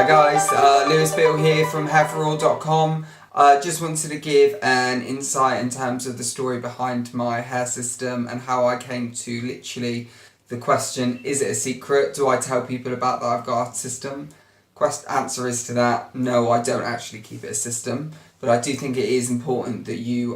Hi guys, Lewis Bill here from hairforall.com. Just wanted to give an insight in terms of the story behind my hair system and how I came to literally the question, is it a secret? Do I tell people about that I've got a system? Answer is to that, no, I don't actually keep it a system, but I do think it is important that you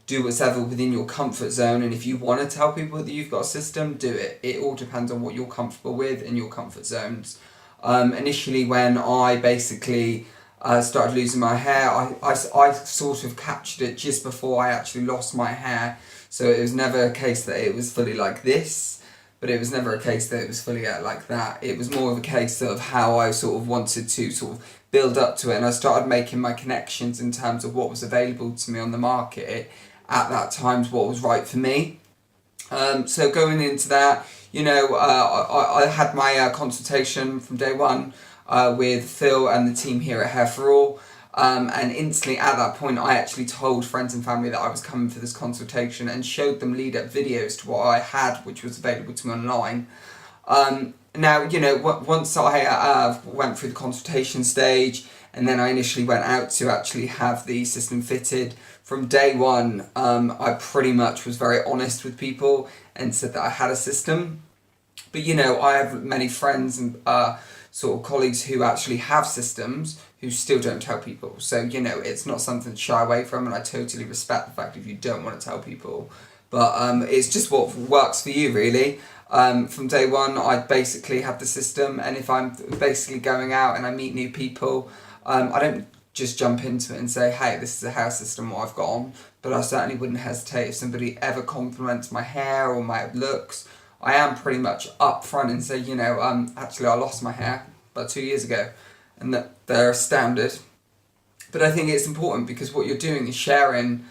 do whatever within your comfort zone, and if you want to tell people that you've got a system, do it. It all depends on what you're comfortable with in your comfort zones. Initially when I basically started losing my hair, I sort of captured it just before I actually lost my hair, so it was never a case that it was fully like this, but it was never a case that it was fully like that. It was more of a case of how I sort of wanted to sort of build up to it, and I started making my connections in terms of what was available to me on the market at that time, what was right for me. So going into that, you know, I had my consultation from day one with Phil and the team here at Hair for All, and instantly at that point I actually told friends and family that I was coming for this consultation and showed them lead-up videos to what I had, which was available to me online. Now, you know, once I went through the consultation stage, and then I initially went out to actually have the system fitted, from day one, I pretty much was very honest with people and said that I had a system. But you know, I have many friends and sort of colleagues who actually have systems who still don't tell people. So, you know, it's not something to shy away from, and I totally respect the fact if you don't want to tell people. But it's just what works for you, really. From day one, I basically have the system, and if I'm basically going out and I meet new people, I don't just jump into it and say, hey, this is a hair system, what I've got on. But I certainly wouldn't hesitate if somebody ever compliments my hair or my looks. I am pretty much upfront and say, you know, actually I lost my hair about 2 years ago, and that they're astounded. But I think it's important because what you're doing is sharing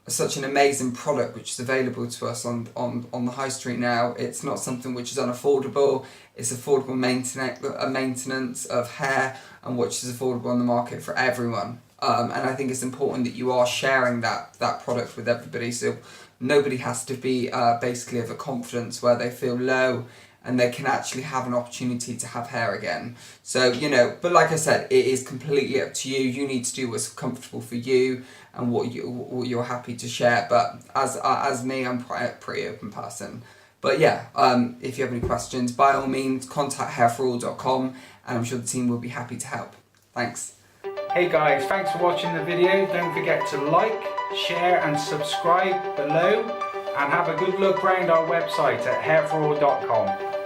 such an amazing product which is available to us on the high street now. It's not something which is unaffordable. It's affordable maintenance of hair, and which is affordable on the market for everyone. And I think it's important that you are sharing that product with everybody, so nobody has to be basically of a confidence where they feel low and they can actually have an opportunity to have hair again. So, you know, but like I said, it is completely up to you. You need to do what's comfortable for you and what you're happy to share. But as me, I'm a pretty open person. But yeah, if you have any questions, by all means, contact hairforall.com, and I'm sure the team will be happy to help. Thanks. Hey guys, thanks for watching the video. Don't forget to like, share and subscribe below, and have a good look around our website at hairforall.com.